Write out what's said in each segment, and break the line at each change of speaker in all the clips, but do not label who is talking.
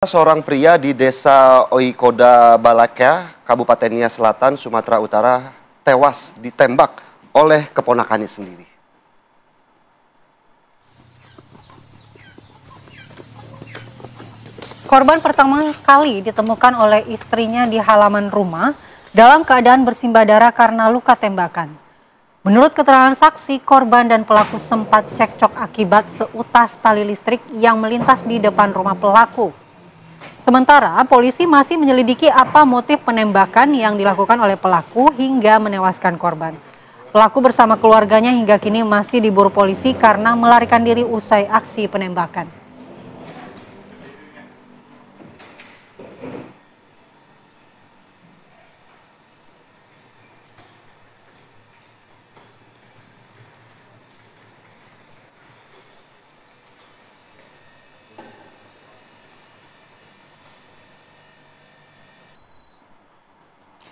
Seorang pria di desa Oikoda Balaka, Kabupaten Nias Selatan, Sumatera Utara, tewas ditembak oleh keponakannya sendiri.
Korban pertama kali ditemukan oleh istrinya di halaman rumah dalam keadaan bersimbah darah karena luka tembakan. Menurut keterangan saksi, korban dan pelaku sempat cekcok akibat seutas tali listrik yang melintas di depan rumah pelaku. Sementara polisi masih menyelidiki apa motif penembakan yang dilakukan oleh pelaku hingga menewaskan korban. Pelaku bersama keluarganya hingga kini masih diburu polisi karena melarikan diri usai aksi penembakan.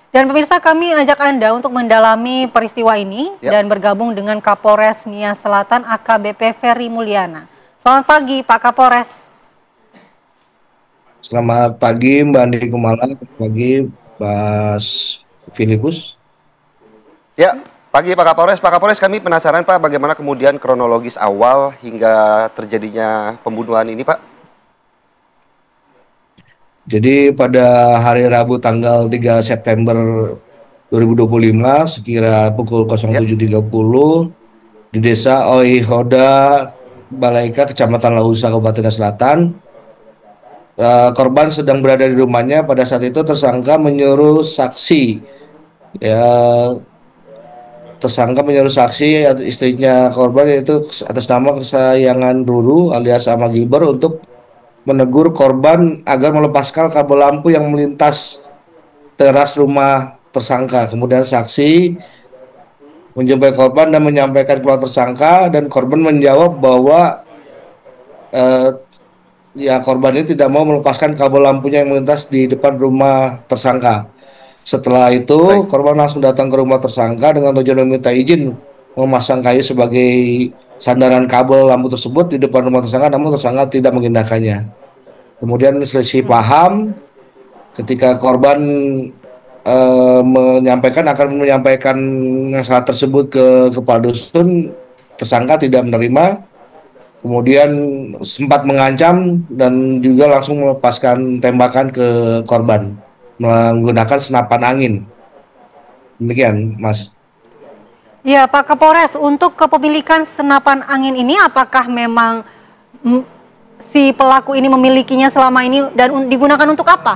Dan pemirsa, kami ajak Anda untuk mendalami peristiwa ini dan bergabung dengan Kapolres Nias Selatan AKBP Ferry Mulyana. Selamat pagi Pak Kapolres.
Selamat pagi Mbak Andi Kumala, selamat pagi Mas Filipus.
Ya, pagi Pak Kapolres. Pak Kapolres, kami penasaran Pak, bagaimana kemudian kronologis awal hingga terjadinya pembunuhan ini Pak?
Jadi pada hari Rabu tanggal 3 September 2025 sekira pukul 07.30 di desa Oihoda Balaika, Kecamatan Lausa, Kabupaten Selatan, korban sedang berada di rumahnya. Pada saat itu tersangka menyuruh saksi, istrinya korban, yaitu atas nama kesayangan Ruru alias Ama Gilber, untuk menegur korban agar melepaskan kabel lampu yang melintas teras rumah tersangka. Kemudian saksi menjumpai korban dan menyampaikan kepada tersangka, dan korban menjawab bahwa korban ini tidak mau melepaskan kabel lampunya yang melintas di depan rumah tersangka. Setelah itu korban langsung datang ke rumah tersangka dengan tujuan meminta izin memasang kayu sebagai sandaran kabel lampu tersebut di depan rumah tersangka, namun tersangka tidak mengindahkannya. Kemudian selisih paham ketika korban akan menyampaikan masalah tersebut ke kepala dusun, tersangka tidak menerima, kemudian sempat mengancam dan juga langsung melepaskan tembakan ke korban menggunakan senapan angin. Demikian, Mas.
Ya Pak Kapolres, untuk kepemilikan senapan angin ini apakah memang si pelaku ini memilikinya selama ini dan digunakan untuk apa?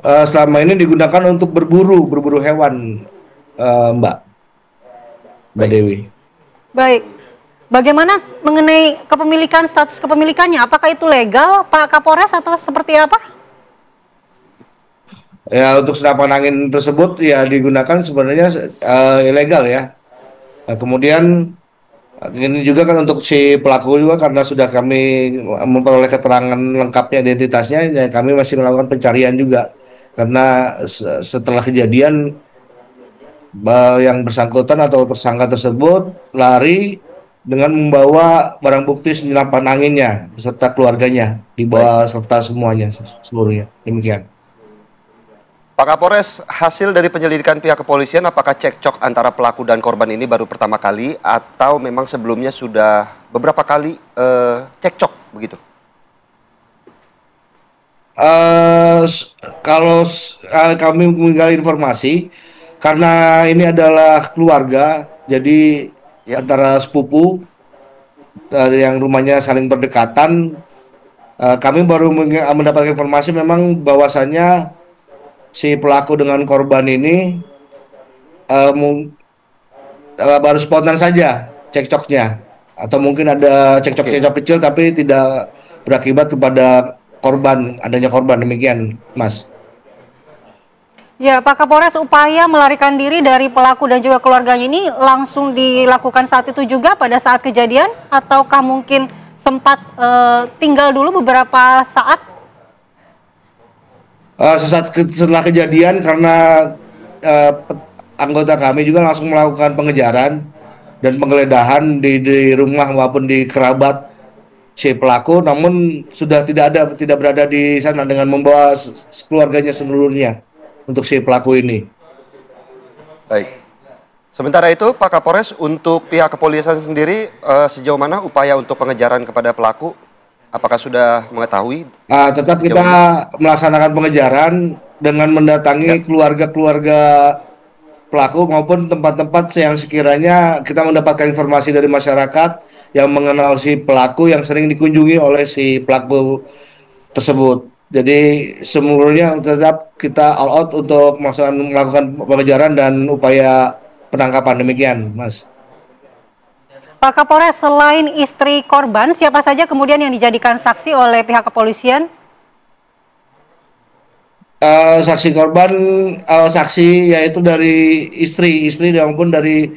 Selama ini digunakan untuk berburu hewan, Mbak Dewi.
Baik. Bagaimana mengenai kepemilikan, status kepemilikannya? Apakah itu legal, Pak Kapolres, atau seperti apa?
Ya, untuk senapan angin tersebut ya digunakan sebenarnya ilegal ya. Kemudian ini juga kan untuk si pelaku juga, karena sudah kami memperoleh keterangan lengkapnya identitasnya, ya kami masih melakukan pencarian juga. Karena setelah kejadian yang bersangkutan atau tersangka tersebut lari dengan membawa barang bukti senapan anginnya beserta keluarganya, dibawa serta semuanya, seluruhnya. Demikian.
Pak Kapolres, hasil dari penyelidikan pihak kepolisian, apakah cekcok antara pelaku dan korban ini baru pertama kali atau memang sebelumnya sudah beberapa kali cekcok begitu?
Kalau kami menggali informasi, karena ini adalah keluarga, jadi antara sepupu dari yang rumahnya saling berdekatan, kami baru mendapatkan informasi memang bahwasannya si pelaku dengan korban ini baru spontan saja cekcoknya, atau mungkin ada cekcok-cekcok kecil tapi tidak berakibat kepada adanya korban. Demikian, Mas.
Ya, Pak Kapolres, upaya melarikan diri dari pelaku dan juga keluarganya ini langsung dilakukan saat itu juga pada saat kejadian, ataukah mungkin sempat tinggal dulu beberapa saat?
Setelah kejadian, karena anggota kami juga langsung melakukan pengejaran dan penggeledahan di rumah maupun di kerabat si pelaku, namun sudah tidak berada di sana dengan membawa keluarganya seluruhnya untuk si pelaku ini.
Baik. Sementara itu, Pak Kapolres, untuk pihak kepolisian sendiri sejauh mana upaya untuk pengejaran kepada pelaku? Apakah sudah mengetahui?
Tetap kita melaksanakan pengejaran dengan mendatangi keluarga-keluarga pelaku maupun tempat-tempat yang sekiranya kita mendapatkan informasi dari masyarakat yang mengenal si pelaku yang sering dikunjungi oleh si pelaku tersebut. Jadi seluruhnya tetap kita all out untuk melakukan pengejaran dan upaya penangkapan. Demikian, Mas.
Pak Kapolres, selain istri korban, siapa saja kemudian yang dijadikan saksi oleh pihak kepolisian?
Saksi korban, saksi yaitu dari istri maupun dari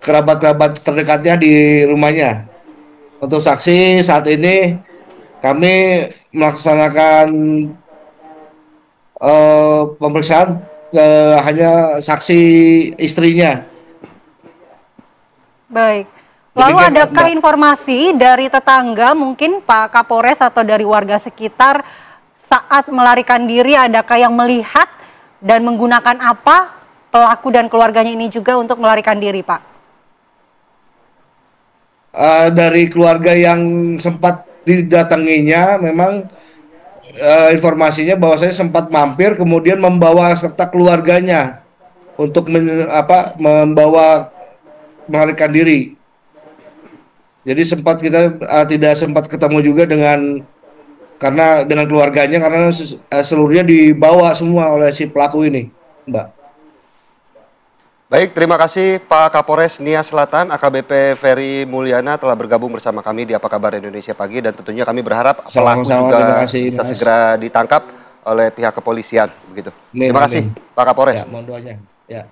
kerabat-kerabat terdekatnya di rumahnya. Untuk saksi saat ini kami melaksanakan pemeriksaan hanya saksi istrinya.
Baik. Lalu adakah informasi dari tetangga mungkin Pak Kapolres atau dari warga sekitar saat melarikan diri, adakah yang melihat dan menggunakan apa pelaku dan keluarganya ini juga untuk melarikan diri, Pak?
Dari keluarga yang sempat didatanginya memang informasinya bahwasanya sempat mampir kemudian membawa serta keluarganya untuk membawa melarikan diri. Jadi kita tidak sempat ketemu juga dengan keluarganya karena seluruhnya dibawa semua oleh si pelaku ini, Mbak.
Baik, terima kasih Pak Kapolres Nia Selatan, AKBP Ferry Mulyana telah bergabung bersama kami di Apa Kabar Indonesia Pagi, dan tentunya kami berharap pelaku juga bisa segera ditangkap oleh pihak kepolisian begitu. Terima kasih Pak Kapolres.
Ya, mohon doanya. Ya.